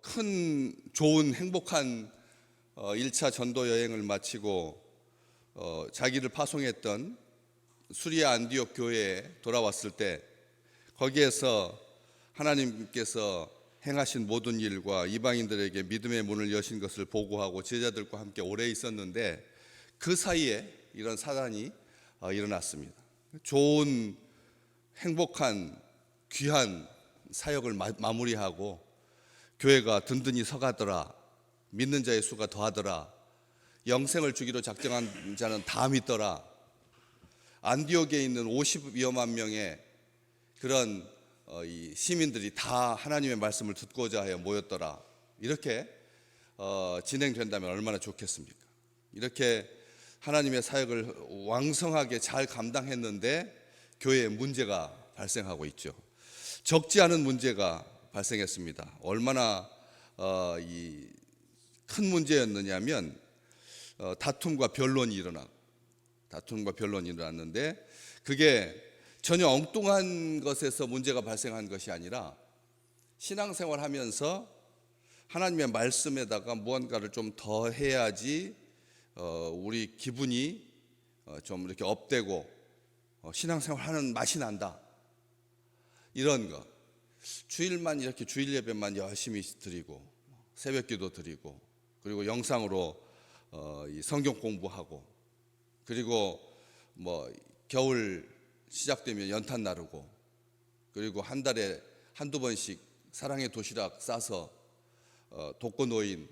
큰 좋은 행복한 1차 전도 여행을 마치고 자기를 파송했던 수리아 안디옥 교회에 돌아왔을 때 거기에서 하나님께서 행하신 모든 일과 이방인들에게 믿음의 문을 여신 것을 보고하고 제자들과 함께 오래 있었는데 그 사이에 이런 사단이 일어났습니다. 좋은 행복한 귀한 사역을 마무리하고 교회가 든든히 서가더라, 믿는 자의 수가 더하더라, 영생을 주기로 작정한 자는 다 믿더라, 안디옥에 있는 50여만 명의 그런 이 시민들이 다 하나님의 말씀을 듣고자 하여 모였더라. 이렇게 진행된다면 얼마나 좋겠습니까? 이렇게 하나님의 사역을 왕성하게 잘 감당했는데 교회에 문제가 발생하고 있죠. 적지 않은 문제가 발생했습니다. 얼마나 큰 문제였느냐면 다툼과 변론이 일어났는데 그게 전혀 엉뚱한 것에서 문제가 발생한 것이 아니라 신앙생활 하면서 하나님의 말씀에다가 무언가를 좀 더 해야지 우리 기분이 좀 이렇게 업되고 신앙생활 하는 맛이 난다. 이런 것. 주일만 이렇게 주일 예배만 열심히 드리고 새벽기도 드리고 그리고 영상으로 이 성경 공부하고 그리고 뭐 겨울 시작되면 연탄 나르고 그리고 한 달에 한두 번씩 사랑의 도시락 싸서 독거노인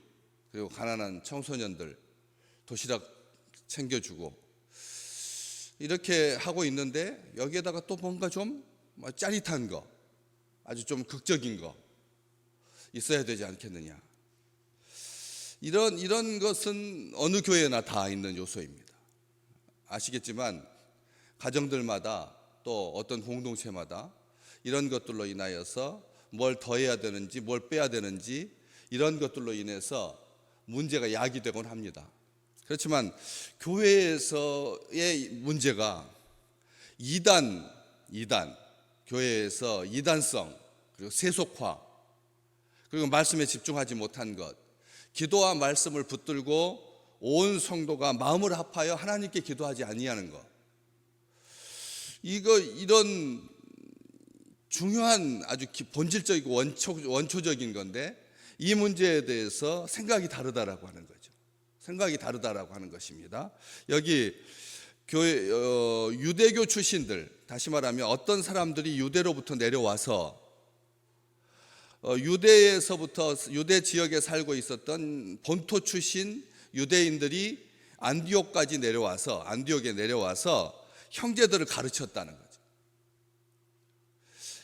그리고 가난한 청소년들 도시락 챙겨주고 이렇게 하고 있는데 여기에다가 또 뭔가 좀 짜릿한 거 아주 좀 극적인 거 있어야 되지 않겠느냐. 이런 것은 어느 교회나 다 있는 요소입니다. 아시겠지만 가정들마다 또 어떤 공동체마다 이런 것들로 인하여서 뭘 더해야 되는지 뭘 빼야 되는지 이런 것들로 인해서 문제가 야기되곤 합니다. 그렇지만 교회에서의 문제가 이단 교회에서 이단성 그리고 세속화 그리고 말씀에 집중하지 못한 것 기도와 말씀을 붙들고 온 성도가 마음을 합하여 하나님께 기도하지 아니하는 것 이런 중요한 아주 본질적이고 원초적인 건데 이 문제에 대해서 생각이 다르다라고 하는 거죠. 생각이 다르다라고 하는 것입니다. 여기 교회 유대교 출신들 다시 말하면 어떤 사람들이 유대로부터 내려와서 유대에서부터 유대 지역에 살고 있었던 본토 출신 유대인들이 안디옥에 내려와서 형제들을 가르쳤다는 거죠.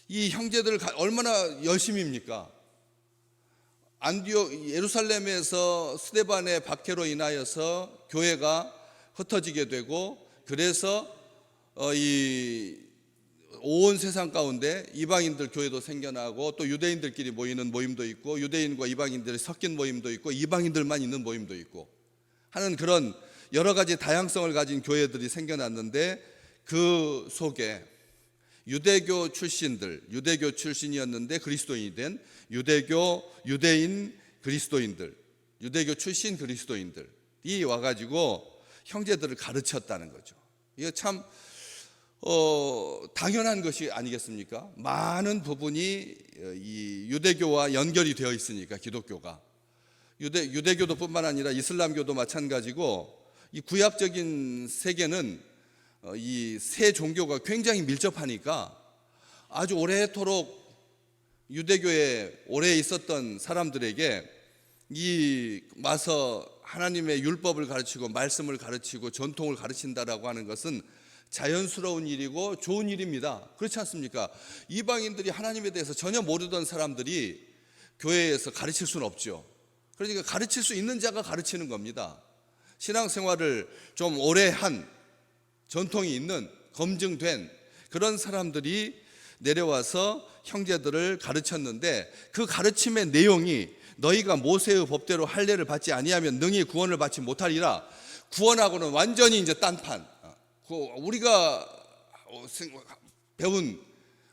이 형제들을 얼마나 열심입니까? 안디옥 예루살렘에서 스데반의 박해로 인하여서 교회가 흩어지게 되고 그래서 온 세상 가운데 이방인들 교회도 생겨나고 또 유대인들끼리 모이는 모임도 있고 유대인과 이방인들이 섞인 모임도 있고 이방인들만 있는 모임도 있고 하는 그런 여러 가지 다양성을 가진 교회들이 생겨났는데 그 속에 유대교 출신이었는데 그리스도인이 된 유대인 그리스도인들 유대교 출신 그리스도인들이 와가지고 형제들을 가르쳤다는 거죠. 이게 참 당연한 것이 아니겠습니까? 많은 부분이 이 유대교와 연결이 되어 있으니까 기독교가 유대교도 뿐만 아니라 이슬람교도 마찬가지고 이 구약적인 세계는 이 세 종교가 굉장히 밀접하니까 아주 오래도록 유대교에 오래 있었던 사람들에게 이 와서 하나님의 율법을 가르치고 말씀을 가르치고 전통을 가르친다라고 하는 것은 자연스러운 일이고 좋은 일입니다. 그렇지 않습니까? 이방인들이 하나님에 대해서 전혀 모르던 사람들이 교회에서 가르칠 수는 없죠. 그러니까 가르칠 수 있는 자가 가르치는 겁니다. 신앙생활을 좀 오래 한 전통이 있는 검증된 그런 사람들이 내려와서 형제들을 가르쳤는데 그 가르침의 내용이 너희가 모세의 법대로 할례를 받지 아니하면 능히 구원을 받지 못하리라. 구원하고는 완전히 이제 딴판. 우리가 배운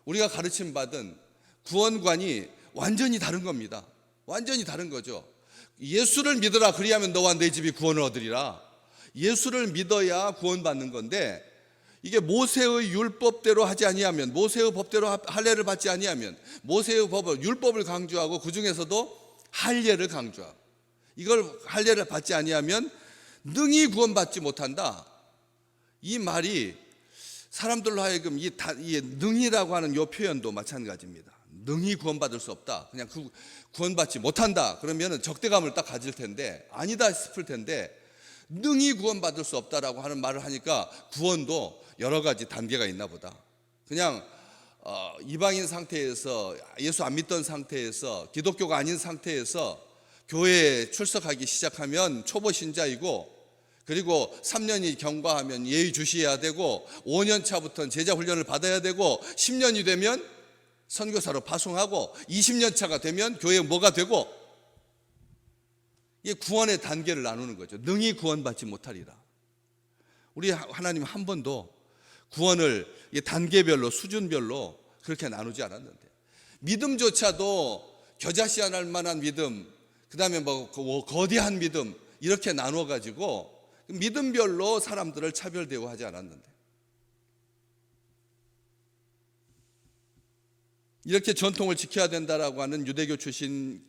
우리가 가르침 받은 구원관이 완전히 다른 겁니다. 완전히 다른 거죠. 예수를 믿어라, 그리하면 너와 내 집이 구원을 얻으리라. 예수를 믿어야 구원받는 건데, 이게 모세의 율법대로 하지 아니하면, 모세의 법대로 할례를 받지 아니하면, 모세의 법을, 율법을 강조하고 그 중에서도 할례를 강조하고, 이걸 할례를 받지 아니하면 능히 구원받지 못한다. 이 말이 사람들로 하여금 이 능히라고 하는 이 표현도 마찬가지입니다. 능히 구원받을 수 없다. 그냥 구원받지 못한다. 그러면 적대감을 딱 가질 텐데, 아니다 싶을 텐데, 능히 구원받을 수 없다라고 하는 말을 하니까 구원도 여러 가지 단계가 있나 보다. 그냥 이방인 상태에서, 예수 안 믿던 상태에서, 기독교가 아닌 상태에서 교회에 출석하기 시작하면 초보 신자이고, 그리고 3년이 경과하면 예의주시해야 되고, 5년 차부터는 제자 훈련을 받아야 되고, 10년이 되면 선교사로 파송하고, 20년 차가 되면 교회에 뭐가 되고, 이게 구원의 단계를 나누는 거죠. 능히 구원받지 못하리라. 우리 하나님 한 번도 구원을 단계별로, 수준별로 그렇게 나누지 않았는데, 믿음조차도 겨자씨앗 만한 믿음, 그 다음에 거대한 믿음, 이렇게 나누어 가지고 믿음별로 사람들을 차별 대우하지 않았는데, 이렇게 전통을 지켜야 된다라고 하는 유대교 출신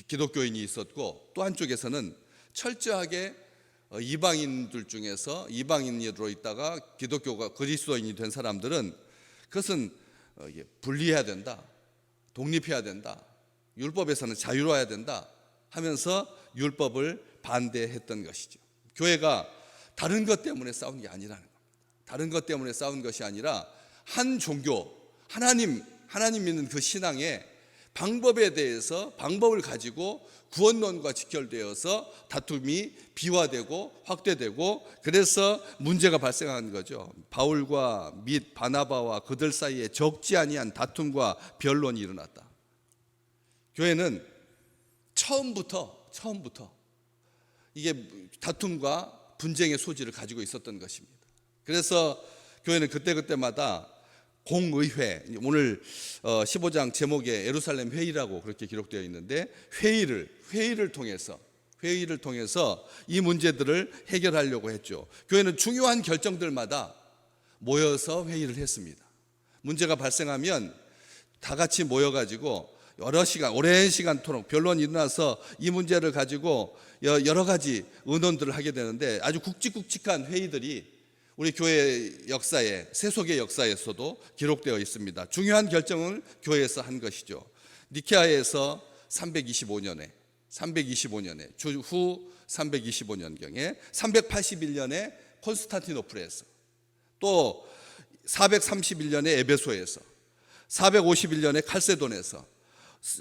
기독교인이 있었고, 또 한쪽에서는 철저하게 이방인들 중에서 이방인으로 있다가 기독교가 그리스도인이 된 사람들은 그것은 분리해야 된다, 독립해야 된다, 율법에서는 자유로워야 된다 하면서 율법을 반대했던 것이죠. 교회가 다른 것 때문에 싸운 게 아니라는 겁니다. 다른 것 때문에 싸운 것이 아니라 한 종교, 하나님 믿는 그 신앙의 방법에 대해서, 방법을 가지고 구원론과 직결되어서 다툼이 비화되고 확대되고, 그래서 문제가 발생한 거죠. 바울과 및 바나바와 그들 사이에 적지 아니한 다툼과 변론이 일어났다. 교회는 처음부터 이게 다툼과 분쟁의 소지를 가지고 있었던 것입니다. 그래서 교회는 그때마다 공의회, 오늘 15장 제목에 예루살렘 회의라고 그렇게 기록되어 있는데, 회의를 통해서 이 문제들을 해결하려고 했죠. 교회는 중요한 결정들마다 모여서 회의를 했습니다. 문제가 발생하면 다 같이 모여가지고 여러 시간, 오랜 시간토록 변론이 일어나서 이 문제를 가지고 여러 가지 의논들을 하게 되는데, 아주 굵직굵직한 회의들이 우리 교회 역사에, 세속의 역사에서도 기록되어 있습니다. 중요한 결정을 교회에서 한 것이죠. 니케아에서 325년에 후 325년경에, 381년에 콘스탄티노플에서, 또 431년에 에베소에서, 451년에 칼세돈에서,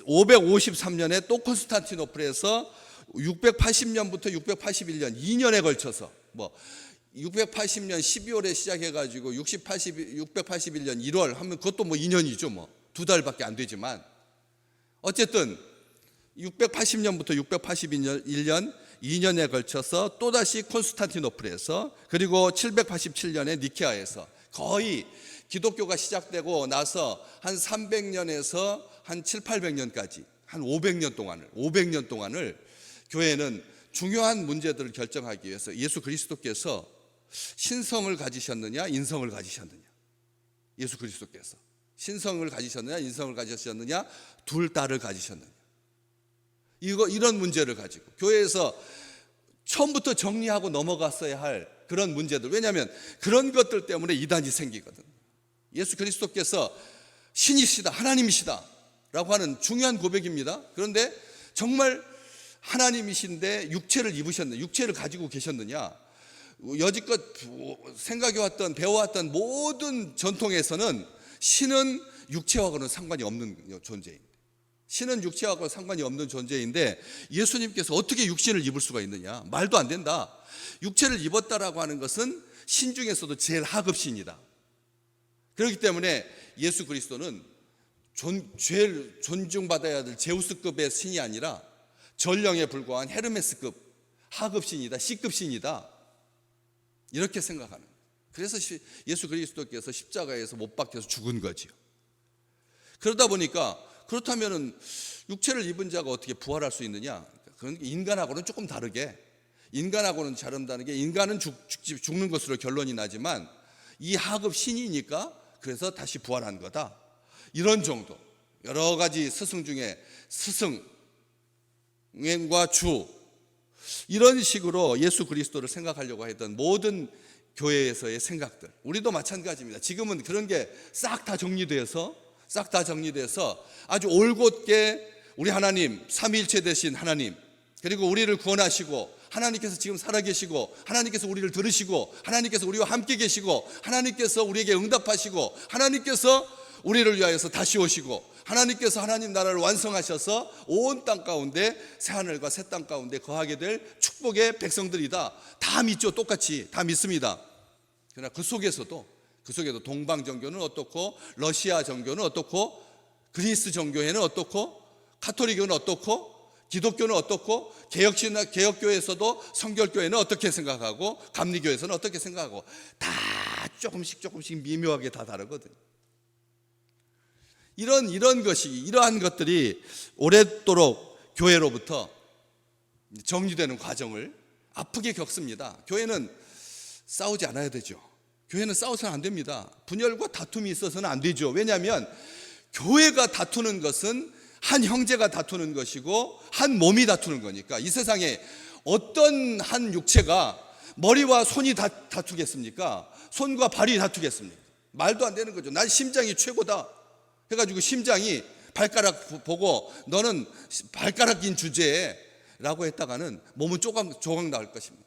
553년에 또 콘스탄티노플에서, 680년부터 681년 2년에 걸쳐서 680년 12월에 시작해가지고 681년 1월 하면 그것도 2년이죠. 2달밖에 안 되지만, 어쨌든 680년부터 681년 2년에 걸쳐서 또다시 콘스탄티노플에서, 그리고 787년에 니케아에서, 거의 기독교가 시작되고 나서 한 300년에서 한 7, 800년까지 한 500년 동안을 교회는 중요한 문제들을 결정하기 위해서 예수 그리스도께서 신성을 가지셨느냐, 인성을 가지셨느냐, 예수 그리스도께서 신성을 가지셨느냐, 인성을 가지셨느냐, 둘 다를 가지셨느냐, 이런 문제를 가지고 교회에서 처음부터 정리하고 넘어갔어야 할 그런 문제들. 왜냐하면 그런 것들 때문에 이단이 생기거든. 예수 그리스도께서 신이시다, 하나님이시다 라고 하는 중요한 고백입니다. 그런데 정말 하나님이신데 육체를 입으셨느냐, 육체를 가지고 계셨느냐, 여지껏 생각해왔던, 배워왔던 모든 전통에서는 신은 육체하고는 상관이 없는 존재입니다. 신은 육체하고 상관이 없는 존재인데, 예수님께서 어떻게 육신을 입을 수가 있느냐, 말도 안 된다. 육체를 입었다라고 하는 것은 신 중에서도 제일 하급신이다. 그렇기 때문에 예수 그리스도는 제일 존중받아야 될 제우스급의 신이 아니라 전령에 불과한 헤르메스급 하급신이다, C급신이다, 이렇게 생각하는 거예요. 그래서 예수 그리스도께서 십자가에서 못 박혀서 죽은 거지요. 그러다 보니까, 그렇다면은 육체를 입은 자가 어떻게 부활할 수 있느냐? 그건 인간하고는 조금 다르게, 인간하고는 다른다는 게, 인간은 죽는 것으로 결론이 나지만 이 하급 신이니까 그래서 다시 부활한 거다. 이런 정도. 여러 가지 스승 중에 스승과 주, 이런 식으로 예수 그리스도를 생각하려고 했던 모든 교회에서의 생각들, 우리도 마찬가지입니다. 지금은 그런 게 싹 다 정리돼서 아주 올곧게 우리 하나님, 삼위일체 되신 하나님, 그리고 우리를 구원하시고 하나님께서 지금 살아계시고 하나님께서 우리를 들으시고 하나님께서 우리와 함께 계시고 하나님께서 우리에게 응답하시고 하나님께서 우리를 위하여서 다시 오시고 하나님께서 하나님 나라를 완성하셔서 온 땅 가운데 새하늘과 새 땅 가운데 거하게 될 축복의 백성들이다. 다 믿죠. 똑같이 다 믿습니다. 그러나 그 속에서도 동방 종교는 어떻고, 러시아 종교는 어떻고, 그리스 종교회는 어떻고, 가톨릭은 어떻고, 기독교는 어떻고, 개혁교회에서도 성결교회는 어떻게 생각하고, 감리교회에서는 어떻게 생각하고, 다 조금씩 미묘하게 다 다르거든요. 이러한 것들이 오랫도록 교회로부터 정리되는 과정을 아프게 겪습니다. 교회는 싸우지 않아야 되죠. 교회는 싸워서는 안 됩니다. 분열과 다툼이 있어서는 안 되죠. 왜냐하면 교회가 다투는 것은 한 형제가 다투는 것이고 한 몸이 다투는 거니까. 이 세상에 어떤 한 육체가 머리와 손이 다투겠습니까? 손과 발이 다투겠습니까? 말도 안 되는 거죠. 난 심장이 최고다 해가지고 심장이 발가락 보고 너는 발가락인 주제에 라고 했다가는 몸은 조각 나올 것입니다.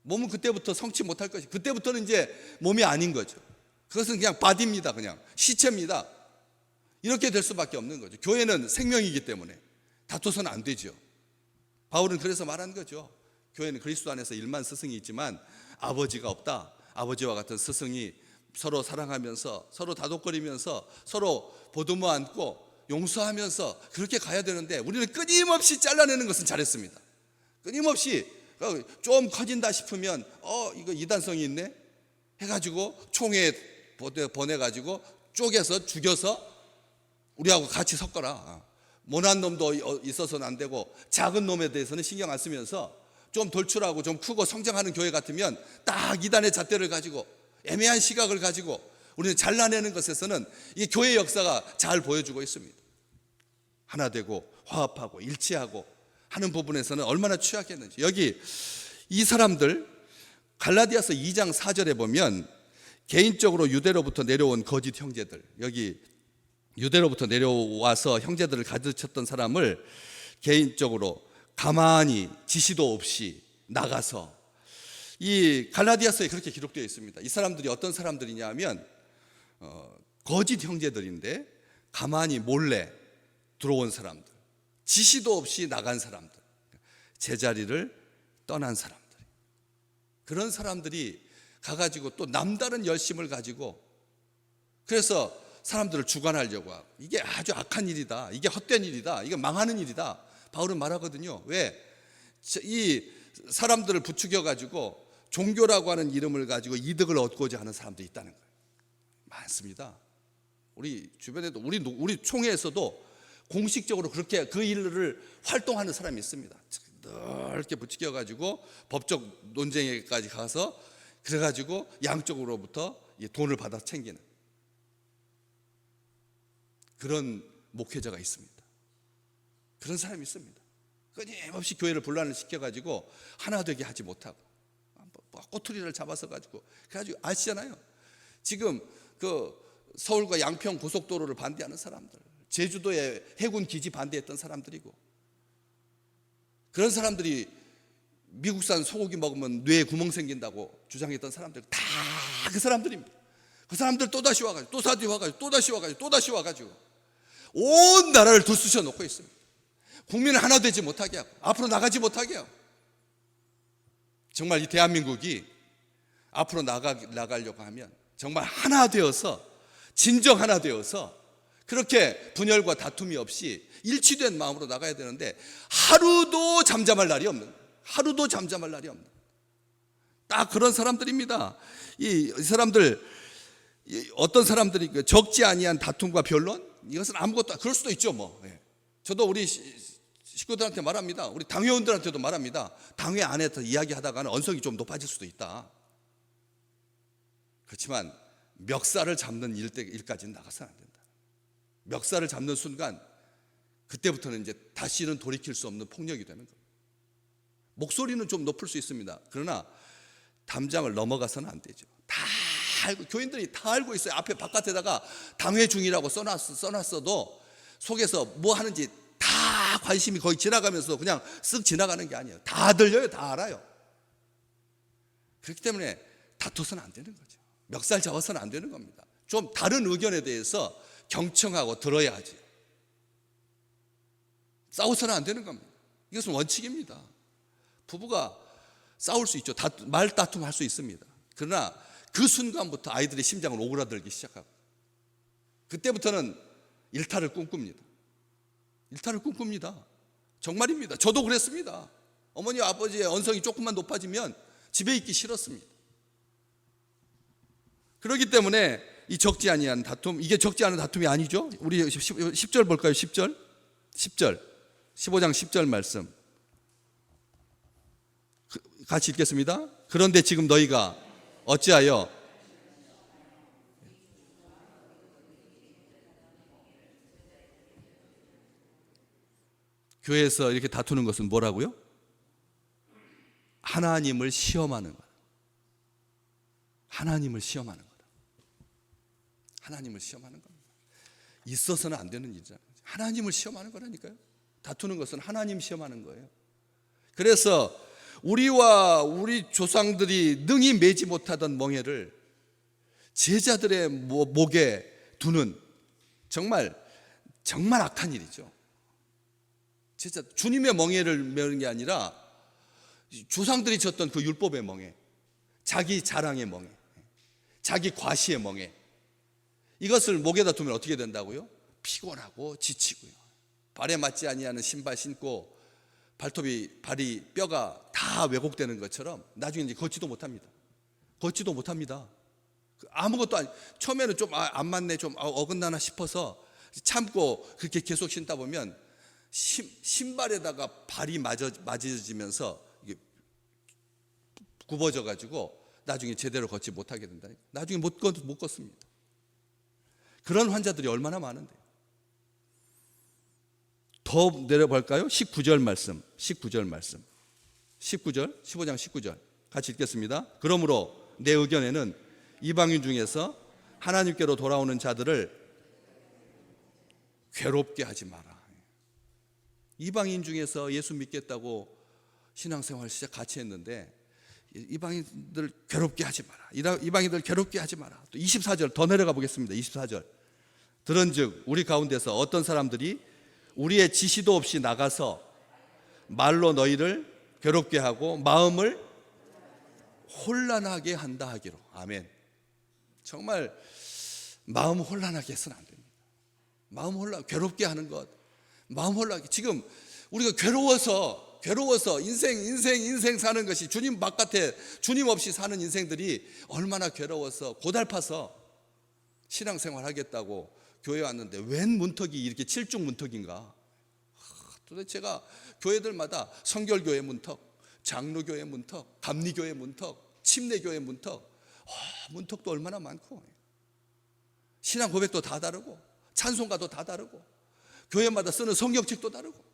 몸은 그때부터 성취 못할 것이고, 그때부터는 이제 몸이 아닌 거죠. 그것은 그냥 바디입니다. 그냥 시체입니다. 이렇게 될 수밖에 없는 거죠. 교회는 생명이기 때문에 다투서는 안 되죠. 바울은 그래서 말한 거죠. 교회는 그리스도 안에서 1만 스승이 있지만 아버지가 없다. 아버지와 같은 스승이 서로 사랑하면서, 서로 다독거리면서, 서로 보듬어 안고 용서하면서 그렇게 가야 되는데, 우리는 끊임없이 잘라내는 것은 잘했습니다. 끊임없이 좀 커진다 싶으면 이거 이단성이 있네 해가지고 총에 보내가지고 쪼개서 죽여서 우리하고 같이 섞어라. 모난 놈도 있어서는 안 되고, 작은 놈에 대해서는 신경 안 쓰면서 좀 돌출하고 좀 크고 성장하는 교회 같으면 딱 이단의 잣대를 가지고 애매한 시각을 가지고 우리는 잘라내는 것에서는 이 교회 역사가 잘 보여주고 있습니다. 하나 되고 화합하고 일치하고 하는 부분에서는 얼마나 취약했는지. 여기 이 사람들 갈라디아서 2장 4절에 보면 개인적으로 유대로부터 내려온 거짓 형제들, 여기 유대로부터 내려와서 형제들을 가르쳤던 사람을 개인적으로 가만히 지시도 없이 나가서, 이 갈라디아서에 그렇게 기록되어 있습니다. 이 사람들이 어떤 사람들이냐 하면 거짓 형제들인데 가만히 몰래 들어온 사람들, 지시도 없이 나간 사람들, 제자리를 떠난 사람들, 그런 사람들이 가가지고 또 남다른 열심을 가지고 그래서 사람들을 주관하려고 하고, 이게 아주 악한 일이다, 이게 헛된 일이다, 이게 망하는 일이다 바울은 말하거든요. 왜? 이 사람들을 부추겨가지고 종교라고 하는 이름을 가지고 이득을 얻고자 하는 사람들이 있다는 거예요. 많습니다. 우리 주변에도 우리 총회에서도 공식적으로 그렇게 그 일을 활동하는 사람이 있습니다. 넓게 부추겨가지고 법적 논쟁에까지 가서 그래가지고 양쪽으로부터 돈을 받아 챙기는 그런 목회자가 있습니다. 그런 사람이 있습니다. 끊임없이 교회를 분란을 시켜가지고 하나 되게 하지 못하고 꼬투리를 잡아서 가지고 그래가지고 아시잖아요. 지금 그 서울과 양평 고속도로를 반대하는 사람들, 제주도에 해군 기지 반대했던 사람들이고, 그런 사람들이 미국산 소고기 먹으면 뇌에 구멍 생긴다고 주장했던 사람들, 다 그 사람들입니다. 그 사람들 또다시 와가지고 또다시 와가지고 온 나라를 들쑤셔 놓고 있습니다. 국민을 하나 되지 못하게 하고 앞으로 나가지 못하게 하고. 정말 이 대한민국이 앞으로 나가려고 하면 정말 하나 되어서, 진정 하나 되어서 그렇게 분열과 다툼이 없이 일치된 마음으로 나가야 되는데, 하루도 잠잠할 날이 없는, 딱 그런 사람들입니다. 이 사람들, 어떤 사람들이 적지 아니한 다툼과 변론, 이것은 아무것도, 그럴 수도 있죠. 뭐 저도 우리 식구들한테 말합니다. 우리 당회원들한테도 말합니다. 당회 안에서 이야기하다가는 언성이 좀 높아질 수도 있다. 그렇지만 멱살을 잡는 일까지는 나가서는 안 된다. 멱살을 잡는 순간 그때부터는 이제 다시는 돌이킬 수 없는 폭력이 되는 겁니다. 목소리는 좀 높을 수 있습니다. 그러나 담장을 넘어가서는 안 되죠. 다 알고, 교인들이 다 알고 있어요. 앞에 바깥에다가 당회 중이라고 써놨어도 속에서 뭐 하는지 다 관심이 거의 지나가면서 그냥 쓱 지나가는 게 아니에요. 다 들려요. 다 알아요. 그렇기 때문에 다투서는 안 되는 거죠. 멱살 잡아서는 안 되는 겁니다. 좀 다른 의견에 대해서 경청하고 들어야 하지. 싸워서는 안 되는 겁니다. 이것은 원칙입니다. 부부가 싸울 수 있죠. 말다툼 할 수 있습니다. 그러나 그 순간부터 아이들의 심장을 오그라들기 시작하고 그때부터는 일탈을 꿈꿉니다. 일탈을 꿈꿉니다. 정말입니다. 저도 그랬습니다. 어머니 아버지의 언성이 조금만 높아지면 집에 있기 싫었습니다. 그렇기 때문에 이 적지 아니한 다툼, 이게 적지 않은 다툼이 아니죠. 우리 10절 볼까요? 10절 15장 10절 말씀 같이 읽겠습니다. 그런데 지금 너희가 어찌하여 교회에서 이렇게 다투는 것은 뭐라고요? 하나님을 시험하는 거다. 하나님을 시험하는 거다. 하나님을 시험하는 겁니다. 있어서는 안 되는 일이잖아요. 하나님을 시험하는 거라니까요. 다투는 것은 하나님 시험하는 거예요. 그래서 우리와 우리 조상들이 능히 매지 못하던 멍에를 제자들의 목에 두는 정말 악한 일이죠. 진짜 주님의 멍에를 메는 게 아니라 조상들이 졌던 그 율법의 멍에, 자기 자랑의 멍에, 자기 과시의 멍에, 이것을 목에다 두면 어떻게 된다고요? 피곤하고 지치고요. 발에 맞지 아니하는 신발 신고 발이 뼈가 다 왜곡되는 것처럼 나중에 이제 걷지도 못합니다. 걷지도 못합니다. 아무것도 아니, 처음에는 좀 안 맞네, 좀 어긋나나 싶어서 참고 그렇게 계속 신다 보면 신발에다가 발이 맞아지면서 이게 굽어져 가지고 나중에 제대로 걷지 못하게 된다니까. 나중에 못 걷습니다. 그런 환자들이 얼마나 많은데요. 더 내려볼까요? 19절 말씀. 15장 19절 같이 읽겠습니다. 그러므로 내 의견에는 이방인 중에서 하나님께로 돌아오는 자들을 괴롭게 하지 마라. 이방인 중에서 예수 믿겠다고 신앙생활 시작 같이 했는데 이방인들 괴롭게 하지 마라. 이방인들 괴롭게 하지 마라. 또 24절 더 내려가 보겠습니다. 24절. 들은즉 우리 가운데서 어떤 사람들이 우리의 지시도 없이 나가서 말로 너희를 괴롭게 하고 마음을 혼란하게 한다 하기로. 아멘. 정말 마음 혼란하게 해서는 안 됩니다. 마음 괴롭게 하는 것, 마음 혼란하게. 지금 우리가 괴로워서 인생 사는 것이, 주님 바깥에 주님 없이 사는 인생들이 얼마나 괴로워서 고달파서 신앙생활 하겠다고 교회 왔는데 웬 문턱이 이렇게 칠중 문턱인가? 도대체 제가 교회들마다 성결교회 문턱, 장로교회 문턱, 감리교회 문턱, 침례교회 문턱, 문턱도 얼마나 많고, 신앙 고백도 다 다르고, 찬송가도 다 다르고, 교회마다 쓰는 성경책도 다르고.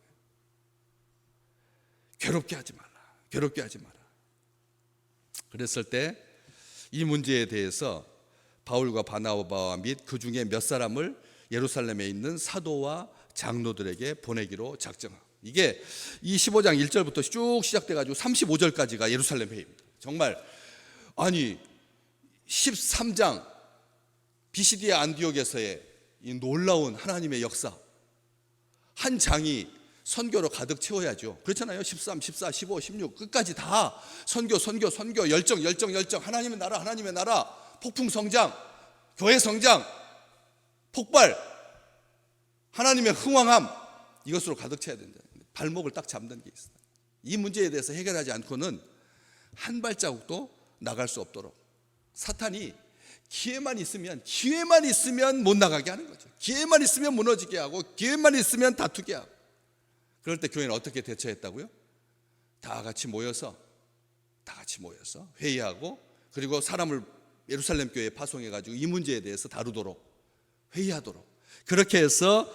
괴롭게 하지 마라. 그랬을 때 이 문제에 대해서 바울과 바나바와 및 그 중에 몇 사람을 예루살렘에 있는 사도와 장로들에게 보내기로 작정하고, 이게 이 15장 1절부터 쭉 시작돼 가지고 35절까지가 예루살렘 회의입니다. 정말 아니 13장 비시디아 안디옥에서의 이 놀라운 하나님의 역사, 한 장이 선교로 가득 채워야죠. 그렇잖아요. 13, 14, 15, 16 끝까지 다 선교, 열정, 하나님의 나라, 폭풍 성장, 교회 성장, 폭발, 하나님의 흥왕함, 이것으로 가득 차야 된다. 발목을 딱 잡는 게 있어요. 이 문제에 대해서 해결하지 않고는 한 발자국도 나갈 수 없도록 사탄이 기회만 있으면 못 나가게 하는 거죠. 기회만 있으면 무너지게 하고, 기회만 있으면 다투게 하고. 그럴 때 교회는 어떻게 대처했다고요? 다 같이 모여서 회의하고, 그리고 사람을 예루살렘 교회에 파송해가지고 이 문제에 대해서 다루도록, 회의하도록, 그렇게 해서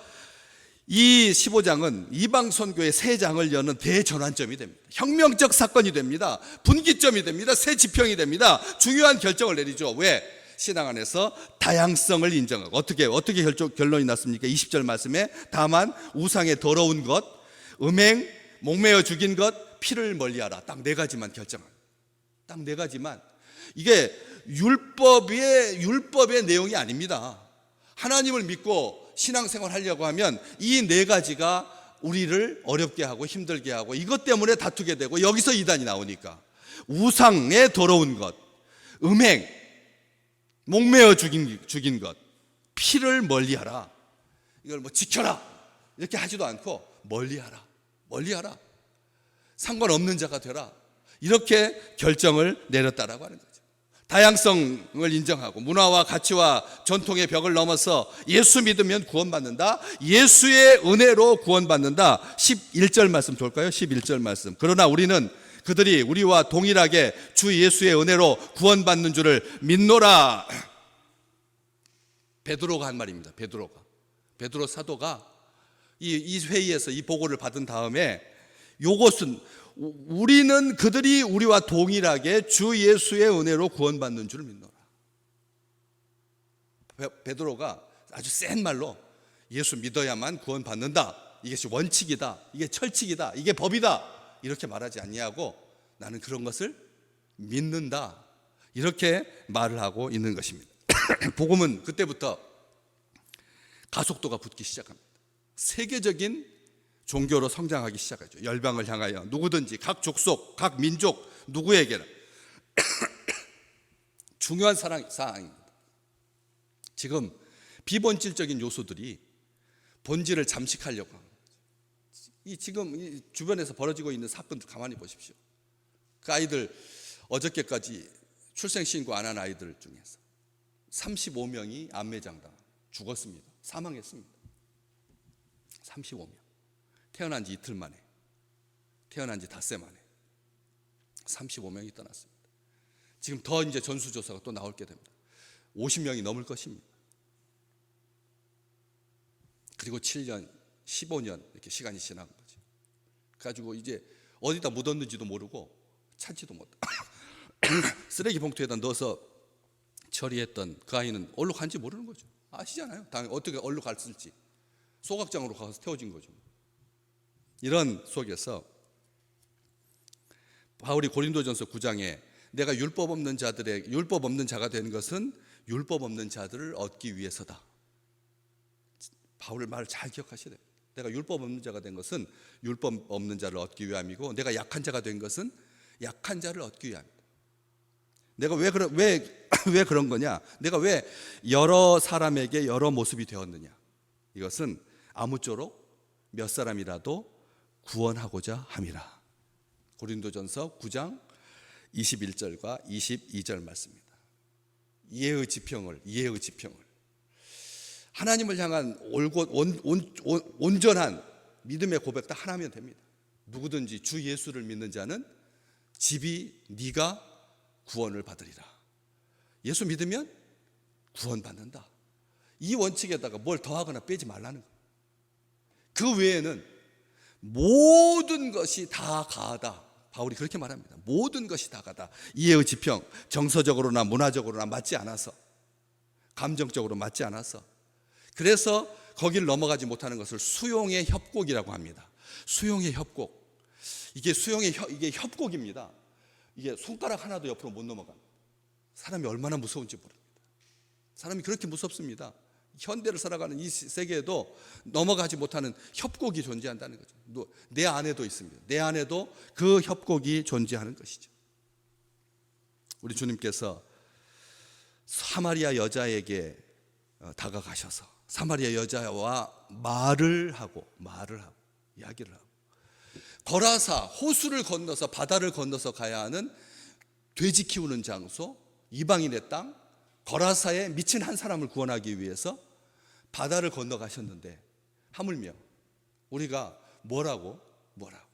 이 15장은 이방 선교의 새 장을 여는 대전환점이 됩니다. 혁명적 사건이 됩니다. 분기점이 됩니다. 새 지평이 됩니다. 중요한 결정을 내리죠. 왜? 신앙 안에서 다양성을 인정하고. 어떻게 결론이 났습니까? 20절 말씀에 다만 우상의 더러운 것, 음행, 목매어 죽인 것, 피를 멀리하라. 딱 네 가지만 결정합니다. 딱 네 가지만. 이게 율법의 내용이 아닙니다. 하나님을 믿고 신앙생활 하려고 하면 이 네 가지가 우리를 어렵게 하고 힘들게 하고, 이것 때문에 다투게 되고, 여기서 이단이 나오니까 우상의 더러운 것, 음행, 목매어 죽인 것, 피를 멀리하라. 이걸 뭐 지켜라 이렇게 하지도 않고 멀리하라. 상관없는 자가 되라. 이렇게 결정을 내렸다라고 하는 거죠. 다양성을 인정하고 문화와 가치와 전통의 벽을 넘어서 예수 믿으면 구원받는다. 예수의 은혜로 구원받는다. 11절 말씀 볼까요? 11절 말씀. 그러나 우리는 그들이 우리와 동일하게 주 예수의 은혜로 구원받는 줄을 믿노라. 베드로가 한 말입니다. 베드로 사도가 이 회의에서 이 보고를 받은 다음에, 요것은 우리는 그들이 우리와 동일하게 주 예수의 은혜로 구원받는 줄 믿노라. 베드로가 아주 센 말로 예수 믿어야만 구원받는다, 이것이 원칙이다, 이게 철칙이다, 이게 법이다, 이렇게 말하지 아니하고 나는 그런 것을 믿는다, 이렇게 말을 하고 있는 것입니다. 복음은 그때부터 가속도가 붙기 시작합니다. 세계적인 종교로 성장하기 시작하죠. 열방을 향하여 누구든지, 각 족속, 각 민족 누구에게나 중요한 사항입니다. 지금 비본질적인 요소들이 본질을 잠식하려고 합니다. 지금 이 주변에서 벌어지고 있는 사건들 가만히 보십시오. 그 아이들, 어저께까지 출생신고 안 한 아이들 중에서 35명이 암매장당 죽었습니다. 사망했습니다. 35명. 태어난 지 이틀 만에, 태어난 지 닷새 만에 35명이 떠났습니다. 지금 더 이제 전수조사가 또 나올 게 됩니다. 50명이 넘을 것입니다. 그리고 7년, 15년 이렇게 시간이 지난 거죠. 가지고 이제 어디다 묻었는지도 모르고 찾지도 못. 쓰레기 봉투에다 넣어서 처리했던 그 아이는 어디로 간지 모르는 거죠. 아시잖아요. 당연히 어떻게 어디로 갔을지. 소각장으로 가서 태워진 거죠. 이런 속에서 바울이 고린도전서 9장에 내가 율법 없는 자가 된 것은 율법 없는 자들을 얻기 위해서다. 바울의 말을 잘 기억하셔야 돼요. 내가 율법 없는 자가 된 것은 율법 없는 자를 얻기 위함이고, 내가 약한 자가 된 것은 약한 자를 얻기 위함이다. 내가 왜 그런 거냐? 내가 왜 여러 사람에게 여러 모습이 되었느냐? 이것은 아무쪼록 몇 사람이라도 구원하고자 함이라. 고린도전서 9장 21절과 22절 말씀입니다. 이해의 지평을 하나님을 향한 온전한 믿음의 고백 딱 하나면 됩니다. 누구든지 주 예수를 믿는 자는 집이 네가 구원을 받으리라. 예수 믿으면 구원받는다. 이 원칙에다가 뭘 더하거나 빼지 말라는 거예요. 그 외에는 모든 것이 다 가하다. 바울이 그렇게 말합니다. 모든 것이 다 가하다. 이해의 지평, 정서적으로나 문화적으로나 맞지 않아서, 감정적으로 맞지 않아서, 그래서 거기를 넘어가지 못하는 것을 수용의 협곡이라고 합니다. 수용의 협곡. 이게 협곡입니다. 이게 손가락 하나도 옆으로 못 넘어갑니다. 사람이 얼마나 무서운지 모릅니다. 사람이 그렇게 무섭습니다. 현대를 살아가는 이 세계에도 넘어가지 못하는 협곡이 존재한다는 거죠. 내 안에도 있습니다. 내 안에도 그 협곡이 존재하는 것이죠. 우리 주님께서 사마리아 여자에게 다가가셔서 사마리아 여자와 말을 하고 이야기를 하고, 거라사, 호수를 건너서 바다를 건너서 가야 하는 돼지 키우는 장소, 이방인의 땅 거라사에 미친 한 사람을 구원하기 위해서 바다를 건너가셨는데, 하물며 우리가 뭐라고?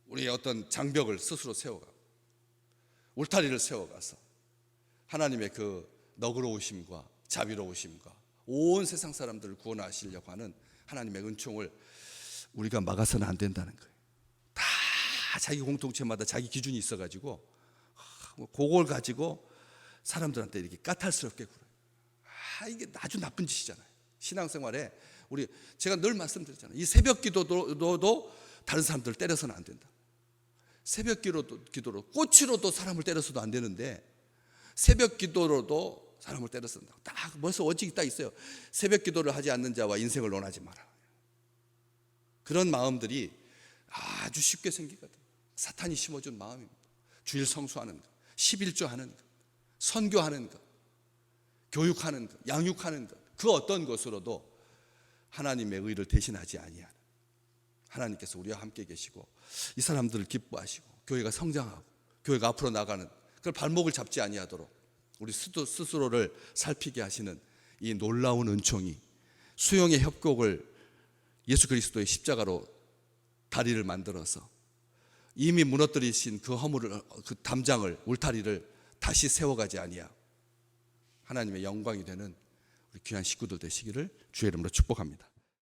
우리의 어떤 장벽을 스스로 세워가고 울타리를 세워가서 하나님의 그 너그러우심과 자비로우심과 온 세상 사람들을 구원하시려고 하는 하나님의 은총을 우리가 막아서는 안 된다는 거예요. 다 자기 공동체마다 자기 기준이 있어가지고 그걸 가지고 사람들한테 이렇게 까탈스럽게 굴어요. 이게 아주 나쁜 짓이잖아요. 신앙생활에 제가 늘 말씀드렸잖아요. 이 새벽 기도도 다른 사람들을 때려서는 안 된다. 새벽 기도로 꼬치로도 사람을 때려서도 안 되는데 새벽 기도로도 사람을 때려서는 딱 벌써 원칙이 딱 있어요. 새벽 기도를 하지 않는 자와 인생을 논하지 마라. 그런 마음들이 아주 쉽게 생기거든. 사탄이 심어준 마음입니다. 주일 성수하는 것, 11조 하는 것, 선교하는 것, 교육하는 것, 양육하는 것, 그 어떤 것으로도 하나님의 의를 대신하지 아니하는 하나님께서 우리와 함께 계시고 이 사람들을 기뻐하시고 교회가 성장하고 교회가 앞으로 나가는 그걸 발목을 잡지 아니하도록 우리 스스로를 살피게 하시는 이 놀라운 은총이 수용의 협곡을 예수 그리스도의 십자가로 다리를 만들어서 이미 무너뜨리신 그 허물을, 그 담장을, 울타리를 다시 세워가지 아니하고 하나님의 영광이 되는 우리 귀한 식구들 되시기를 주의 이름으로 축복합니다.